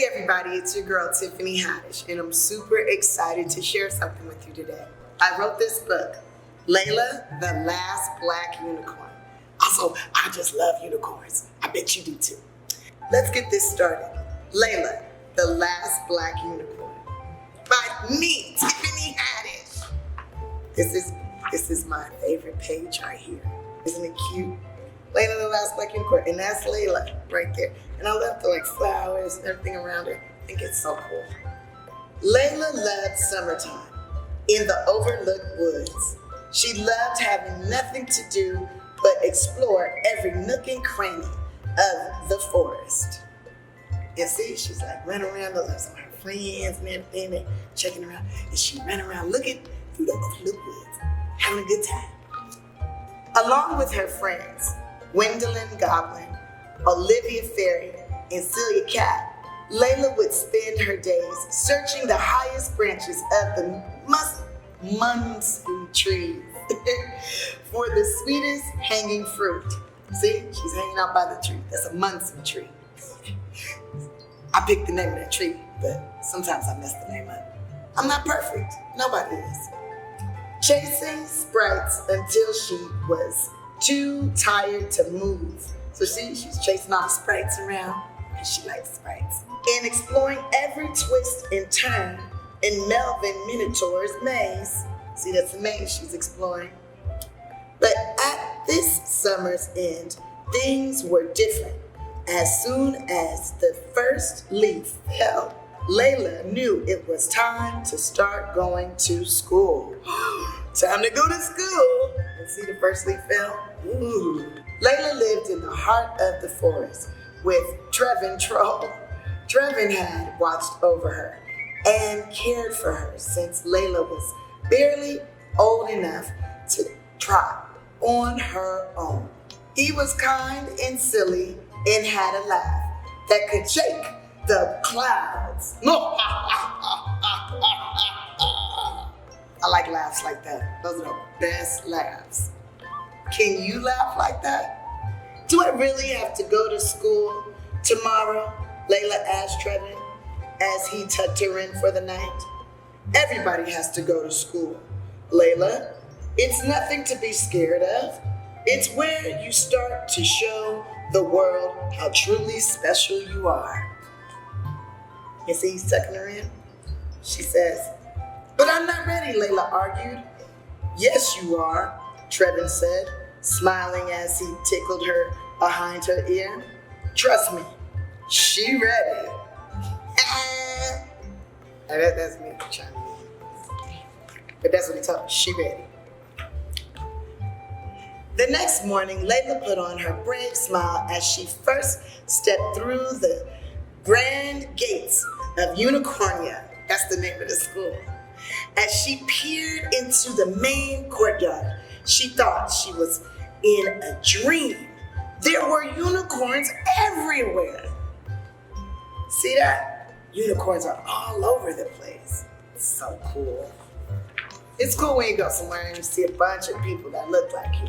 Hey everybody, it's your girl Tiffany Haddish, and I'm super excited to share something with you today. I wrote this book, Layla, the Last Black Unicorn. Also, I just love unicorns. I bet you do too. Let's get this started. Layla, the Last Black Unicorn, by me, Tiffany Haddish. This is my favorite page right here. Isn't it cute? Layla, the Last Black Unicorn, and that's Layla right there. And I love the flowers and everything around her. I think it's so cool. Layla loved summertime in the overlooked woods. She loved having nothing to do but explore every nook and cranny of the forest. And see, she's running around, looking at her friends and everything, they're checking around. And she ran around looking through the overlooked woods, having a good time. Along with her friends, Gwendolyn Goblin, Olivia Fairy, and Celia Cat, Layla would spend her days searching the highest branches of the munson trees for the sweetest hanging fruit. See, she's hanging out by the tree. That's a munson tree. I picked the name of that tree, but sometimes I mess the name up. I'm not perfect. Nobody is. Chasing sprites until she was too tired to move. So see, she's chasing all the sprites around, and she likes sprites. And exploring every twist and turn in Melvin Minotaur's maze. See, that's the maze she's exploring. But at this summer's end, things were different. As soon as the first leaf fell, Layla knew it was time to start going to school. Time to go to school. And see, the first leaf fell. Ooh. Layla lived in the heart of the forest with Trevin Troll. Trevin had watched over her and cared for her since Layla was barely old enough to trot on her own. He was kind and silly and had a laugh that could shake the clouds. I like laughs like that. Those are the best laughs. Can you laugh like that? Do I really have to go to school tomorrow? Layla asked Trevin as he tucked her in for the night. Everybody has to go to school, Layla. It's nothing to be scared of. It's where you start to show the world how truly special you are. You see, he's tucking her in. She says, "But I'm not ready," Layla argued. "Yes, you are," Trevin said, smiling as he tickled her behind her ear. "Trust me, she ready." That's me trying to be. But that's what he told her, she ready. The next morning, Layla put on her brave smile as she first stepped through the grand gates of Unicornia. That's the name of the school. As she peered into the main courtyard, she thought she was in a dream. There were unicorns everywhere. See that? Unicorns are all over the place. It's so cool. It's cool when you go somewhere and you see a bunch of people that look like you.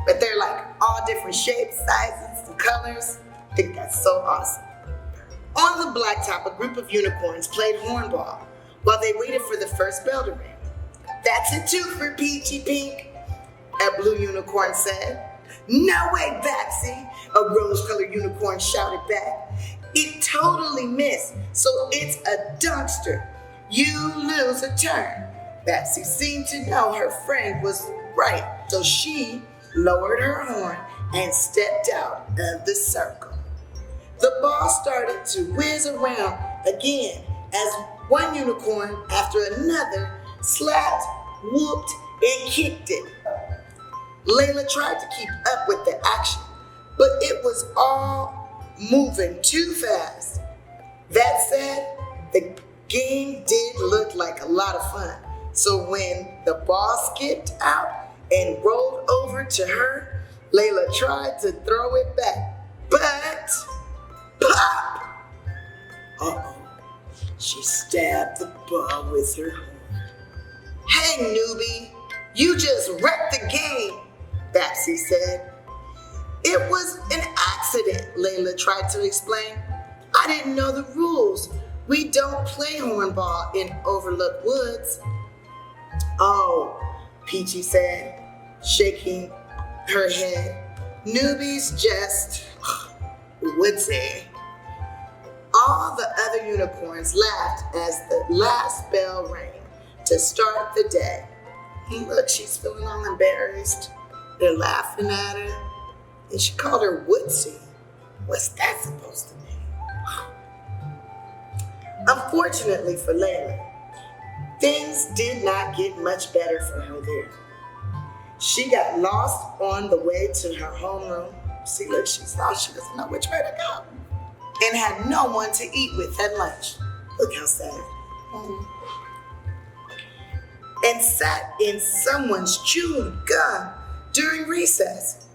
But they're all different shapes, sizes, and colors. I think that's so awesome. On the blacktop, a group of unicorns played hornball while they waited for the first bell to ring. "That's a two for Peachy Pink," a blue unicorn said. "No way, Babsy," a rose-colored unicorn shouted back. "It totally missed, so it's a dumpster. You lose a turn." Babsy seemed to know her friend was right, so she lowered her horn and stepped out of the circle. The ball started to whiz around again as one unicorn after another slapped, whooped, and kicked it. Layla tried to keep up with the action, but it was all moving too fast. That said, the game did look like a lot of fun. So when the ball skipped out and rolled over to her, Layla tried to throw it back, but pop! Uh-oh, she stabbed the ball with her horn. "Hey, newbie, you just wrecked the game," Babsy said. "It was an accident," Layla tried to explain. "I didn't know the rules. We don't play hornball in Overlook Woods. Oh, Peachy said, shaking her head. Newbies just woodsy. All the other unicorns laughed as the last bell rang to start the day. Look, she's feeling all embarrassed. They're laughing at her. And she called her woodsy. What's that supposed to mean? Unfortunately for Layla, things did not get much better for her there. She got lost on the way to her homeroom. See, look, she's lost. She doesn't know which way to go. And had no one to eat with at lunch. Look how sad. And sat in someone's chewed gum during recess.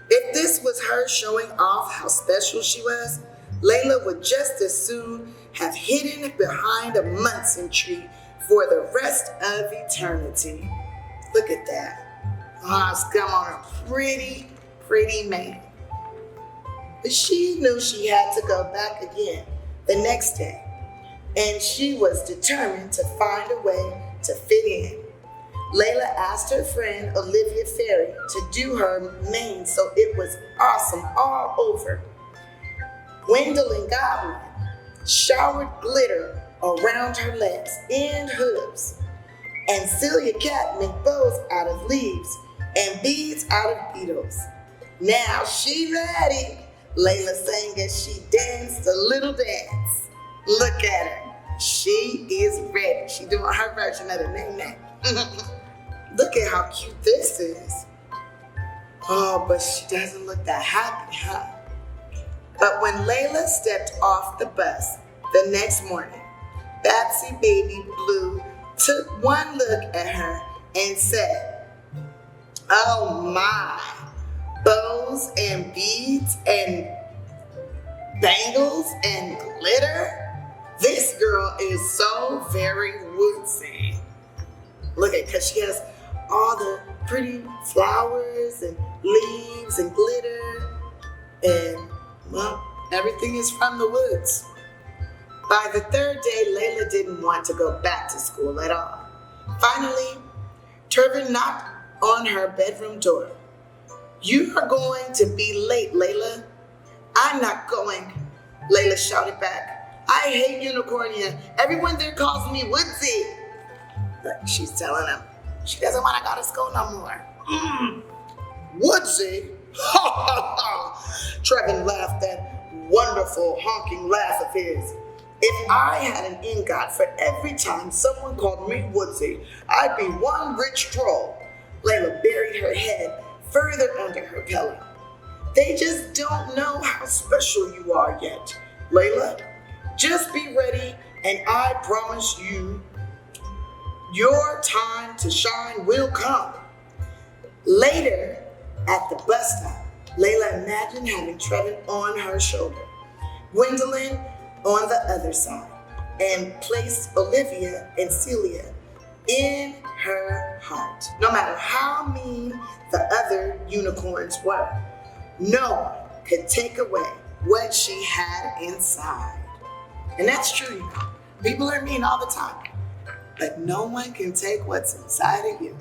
If this was her showing off how special she was, Layla would just as soon have hidden behind a Munson tree for the rest of eternity. Look at that. Scum on a pretty, pretty man. But she knew she had to go back again the next day, and she was determined to find a way to fit in. Layla asked her friend Olivia Ferry to do her mane so it was awesome all over. Gwendolyn Goblin showered glitter around her legs and hooves, and Celia Cat made bows out of leaves and beads out of beetles. Now she ready, Layla sang as she danced a little dance. Look at her. She is ready. She doing her version of the name. Look at how cute this is. Oh, but she doesn't look that happy, huh? But when Layla stepped off the bus the next morning, Batsy Baby Blue took one look at her and said, "Oh my, bows and beads and bangles and glitter? This girl is so very woodsy." Look at, because she has all the pretty flowers and leaves and glitter, and well, everything is from the woods. By the third day, Layla didn't want to go back to school at all. Finally, Turvin knocked on her bedroom door. "You are going to be late, Layla." "I'm not going," Layla shouted back. "I hate Unicornia. Everyone there calls me Woodsy." Look, she's telling him she doesn't want to go to school no more. Woodsy? Ha ha ha! Trevin laughed that wonderful honking laugh of his. "If I had an ingot for every time someone called me Woodsy, I'd be one rich troll." Layla buried her head further under her pillow. "They just don't know how special you are yet, Layla. Just be ready, and I promise you, your time to shine will come." Later, at the bus stop, Layla imagined having Trevin on her shoulder, Gwendolyn on the other side, and placed Olivia and Celia in her heart. No matter how mean the other unicorns were, no one could take away what she had inside. And that's true, you know. People are mean all the time, but no one can take what's inside of you.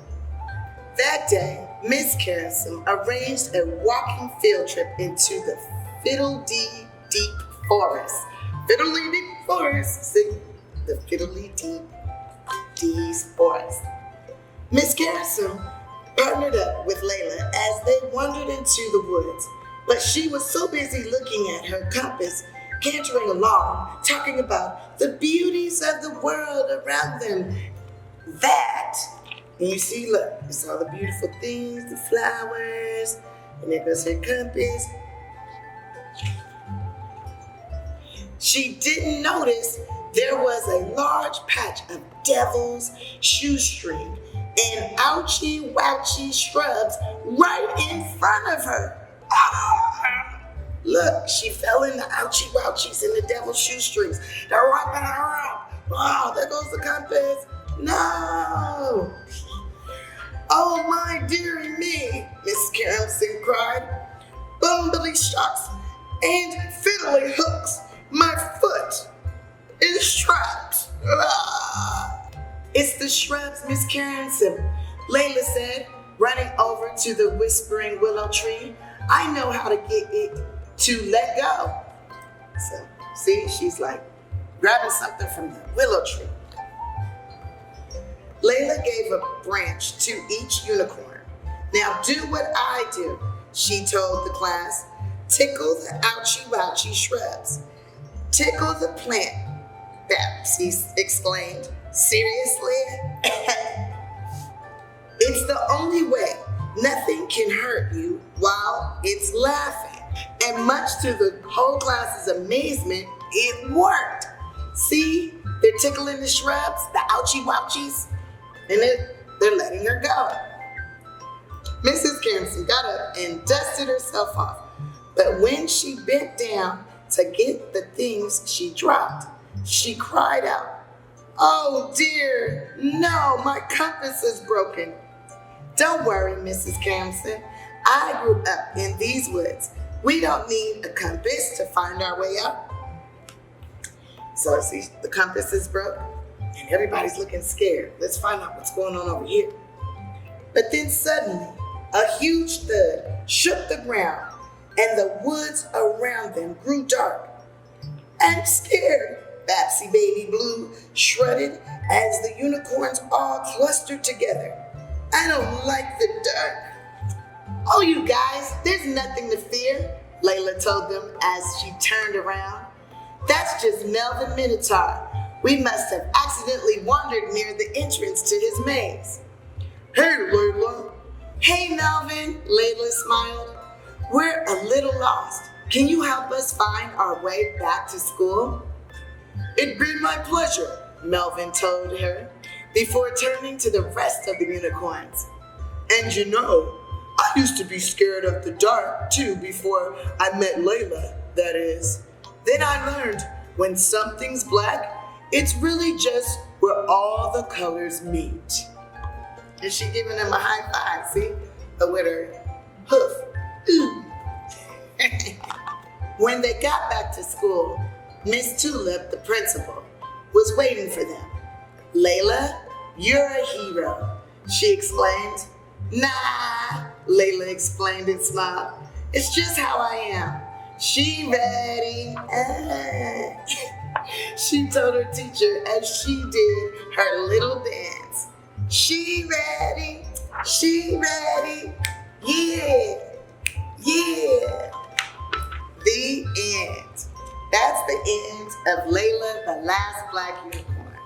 That day, Miss Carrison arranged a walking field trip into the Fiddle Dee Deep Forest. Fiddle Dee Deep Forest, see? The Fiddle Dee Deep Forest. Miss Carrison partnered up with Layla as they wandered into the woods, but she was so busy looking at her compass, cantering along, talking about the beauties of the world around them, that, and you see, look, it's all the beautiful things, the flowers, and there goes her compass. She didn't notice there was a large patch of devil's shoestring and ouchie wouchie shrubs right in front of her. Look, she fell in the ouchie wouchies and the devil's shoestrings. They're wrapping her up. Wow, there goes the compass. No! "Oh, my dearie me," Miss Carrison cried. "Bumbly shocks and fiddly hooks. My foot is trapped. Ah. It's the shrubs, Miss Carrington, Layla said, running over to the whispering willow tree. I know how to get it to let go. So, see, she's like grabbing something from the willow tree. Layla gave a branch to each unicorn. Now do what I do, she told the class. Tickle the ouchie-wouchie shrubs. Tickle the plant, Babsy exclaimed. Seriously? It's the only way. Nothing can hurt you while it's laughing. And much to the whole class's amazement, it worked. See, they're tickling the shrubs, the ouchie-wouchies, and they're letting her go. Mrs. Carrington got up and dusted herself off. But when she bent down to get the things she dropped, she cried out, "Oh dear, no, my compass is broken." Don't worry, Mrs. Carrington. I grew up in these woods. We don't need a compass to find our way out. So see, the compass is broke and everybody's looking scared. Let's find out what's going on over here. But then suddenly, a huge thud shook the ground and the woods around them grew dark. I'm scared, Babsy Baby Blue shredded as the unicorns all clustered together. I don't like the dark. Oh, you guys, there's nothing to fear, Layla told them as she turned around. That's just Melvin Minotaur. We must have accidentally wandered near the entrance to his maze. Hey, Layla. Hey, Melvin, Layla smiled. We're a little lost. Can you help us find our way back to school? It'd be my pleasure, Melvin told her, before turning to the rest of the unicorns. And you know, I used to be scared of the dark too before I met Layla, that is. Then I learned when something's black, it's really just where all the colors meet. And she giving him a high five, see? But with her hoof. Ooh. When they got back to school, Miss Tulip, the principal, was waiting for them. Layla, you're a hero, she exclaimed. Nah, Layla explained and smiled. It's just how I am. She ready. She told her teacher as she did her little dance. She ready. She ready. Yeah. Yeah. The end. That's the end of Layla, the Last Black Unicorn.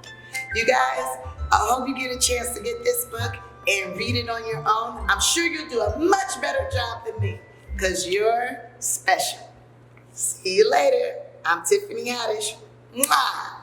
You guys, I hope you get a chance to get this book and read it on your own. I'm sure you'll do a much better job than me because you're special. See you later. I'm Tiffany Haddish. Mwah.